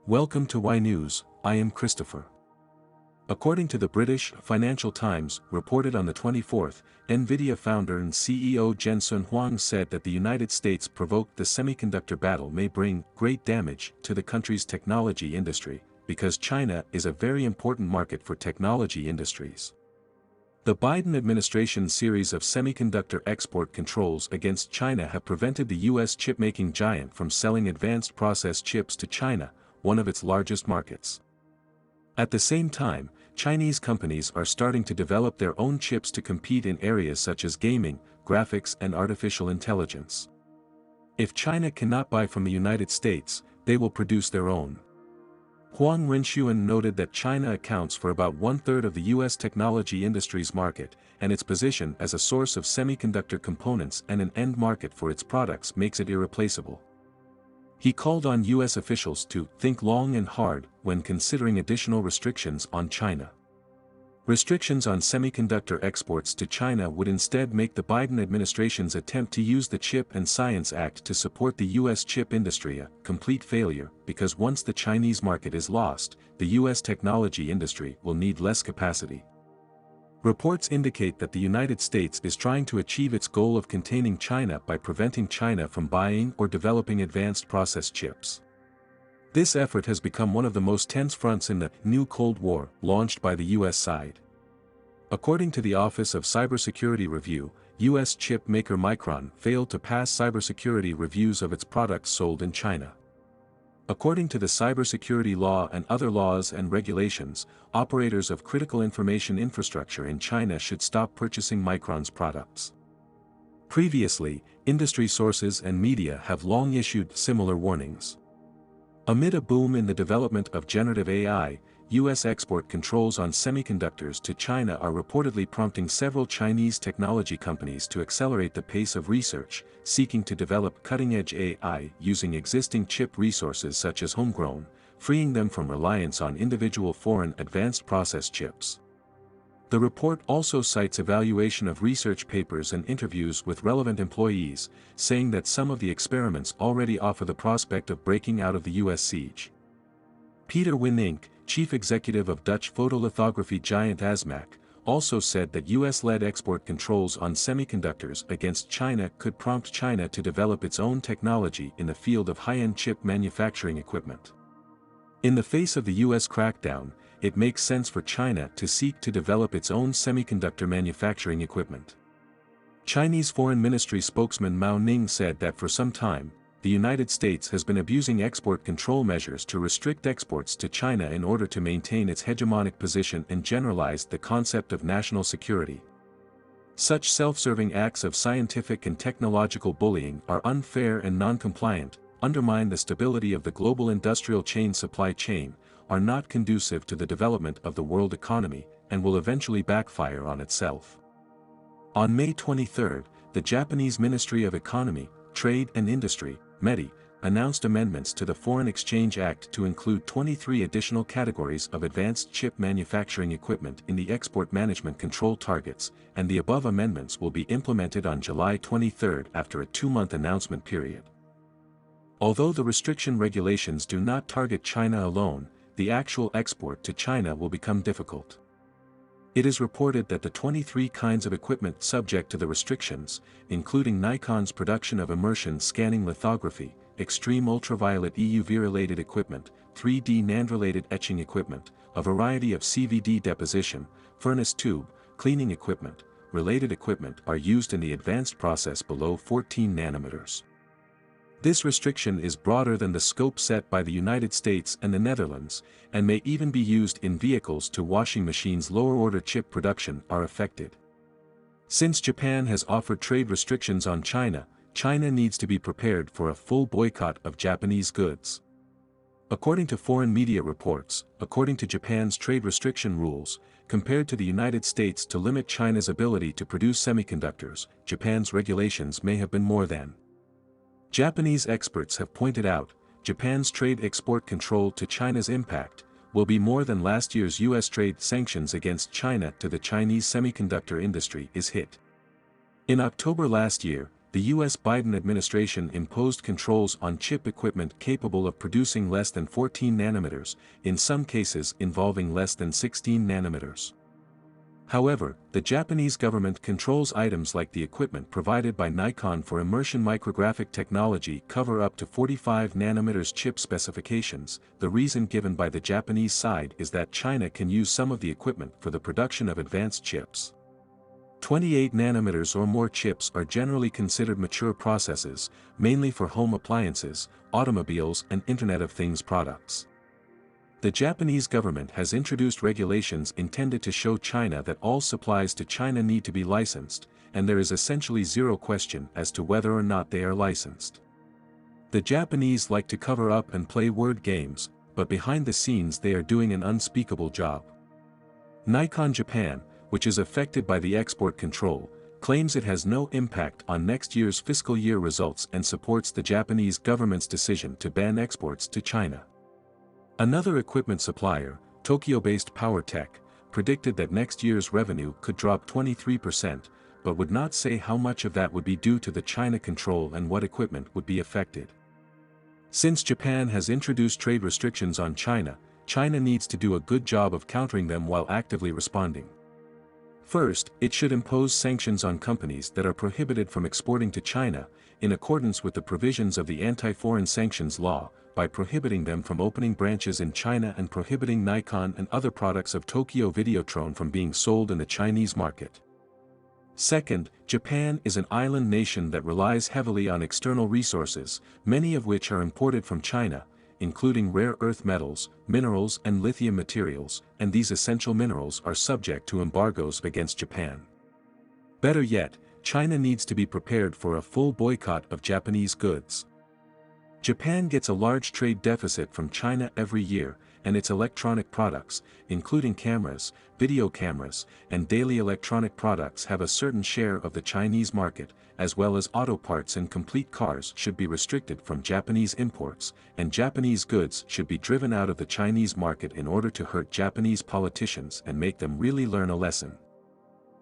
Welcome to Y News, I am Christopher. According to the British Financial Times, reported on the 24th, Nvidia founder and CEO Jen-Hsun Huang said that the United States provoked the semiconductor battle may bring great damage to the country's technology industry, because China is a very important market for technology industries. The Biden administration's series of semiconductor export controls against China have prevented the U.S. chipmaking giant from selling advanced process chips to China, one of its largest markets. At the same time, Chinese companies are starting to develop their own chips to compete in areas such as gaming, graphics and artificial intelligence. If China cannot buy from the United States, they will produce their own. Huang Renxun noted that China accounts for about one-third of the U.S. technology industry's market, and its position as a source of semiconductor components and an end market for its products makes it irreplaceable. He called on U.S. officials to think long and hard when considering additional restrictions on China. Restrictions on semiconductor exports to China would instead make the Biden administration's attempt to use the Chip and Science Act to support the U.S. chip industry a complete failure, because once the Chinese market is lost, the U.S. technology industry will need less capacity. Reports indicate that the United States is trying to achieve its goal of containing China by preventing China from buying or developing advanced process chips. This effort has become one of the most tense fronts in the new Cold War launched by the U.S. side. According to the Office of Cybersecurity Review, U.S. chip maker Micron failed to pass cybersecurity reviews of its products sold in China. According to the cybersecurity law and other laws and regulations, operators of critical information infrastructure in China should stop purchasing Micron's products. Previously, industry sources and media have long issued similar warnings. Amid a boom in the development of generative AI, U.S. export controls on semiconductors to China are reportedly prompting several Chinese technology companies to accelerate the pace of research, seeking to develop cutting-edge AI using existing chip resources such as homegrown, freeing them from reliance on individual foreign advanced process chips. The report also cites evaluation of research papers and interviews with relevant employees, saying that some of the experiments already offer the prospect of breaking out of the U.S. siege. Peter Wynink, chief executive of Dutch photolithography giant ASMAC, also said that U.S.-led export controls on semiconductors against China could prompt China to develop its own technology in the field of high-end chip manufacturing equipment. In the face of the U.S. crackdown, it makes sense for China to seek to develop its own semiconductor manufacturing equipment. Chinese Foreign Ministry spokesman Mao Ning said that for some time, the United States has been abusing export control measures to restrict exports to China in order to maintain its hegemonic position and generalized the concept of national security. Such self-serving acts of scientific and technological bullying are unfair and non-compliant, undermine the stability of the global industrial supply chain, are not conducive to the development of the world economy, and will eventually backfire on itself. On May 23, the Japanese Ministry of Economy, Trade and Industry, METI, announced amendments to the Foreign Exchange Act to include 23 additional categories of advanced chip manufacturing equipment in the export management control targets, and the above amendments will be implemented on July 23 after a 2-month announcement period. Although the restriction regulations do not target China alone, the actual export to China will become difficult. It is reported that the 23 kinds of equipment subject to the restrictions, including Nikon's production of immersion scanning lithography, extreme ultraviolet EUV-related equipment, 3D NAND-related etching equipment, a variety of CVD deposition, furnace tube, cleaning equipment, related equipment are used in the advanced process below 14 nanometers. This restriction is broader than the scope set by the United States and the Netherlands, and may even be used in vehicles to washing machines. Lower-order chip production are affected. Since Japan has offered trade restrictions on China, China needs to be prepared for a full boycott of Japanese goods. According to foreign media reports, according to Japan's trade restriction rules, compared to the United States to limit China's ability to produce semiconductors, Japan's regulations may have been more than. Japanese experts have pointed out, Japan's trade export control to China's impact will be more than last year's U.S. trade sanctions against China to the Chinese semiconductor industry is hit. In October last year, the U.S. Biden administration imposed controls on chip equipment capable of producing less than 14 nanometers, in some cases involving less than 16 nanometers. However, the Japanese government controls items like the equipment provided by Nikon for immersion micrographic technology cover up to 45 nanometers chip specifications. The reason given by the Japanese side is that China can use some of the equipment for the production of advanced chips. 28 nanometers or more chips are generally considered mature processes, mainly for home appliances, automobiles and Internet of Things products. The Japanese government has introduced regulations intended to show China that all supplies to China need to be licensed, and there is essentially zero question as to whether or not they are licensed. The Japanese like to cover up and play word games, but behind the scenes they are doing an unspeakable job. Nikon Japan, which is affected by the export control, claims it has no impact on next year's fiscal year results and supports the Japanese government's decision to ban exports to China. Another equipment supplier, Tokyo-based PowerTech, predicted that next year's revenue could drop 23%, but would not say how much of that would be due to the China control and what equipment would be affected. Since Japan has introduced trade restrictions on China, China needs to do a good job of countering them while actively responding. First, it should impose sanctions on companies that are prohibited from exporting to China, in accordance with the provisions of the Anti-Foreign Sanctions Law, by prohibiting them from opening branches in China and prohibiting Nikon and other products of Tokyo Videotron from being sold in the Chinese market. Second, Japan is an island nation that relies heavily on external resources, many of which are imported from China, including rare earth metals, minerals and lithium materials, and these essential minerals are subject to embargoes against Japan. Better yet, China needs to be prepared for a full boycott of Japanese goods. Japan gets a large trade deficit from China every year, and its electronic products, including cameras, video cameras, and daily electronic products have a certain share of the Chinese market, as well as auto parts and complete cars should be restricted from Japanese imports, and Japanese goods should be driven out of the Chinese market in order to hurt Japanese politicians and make them really learn a lesson.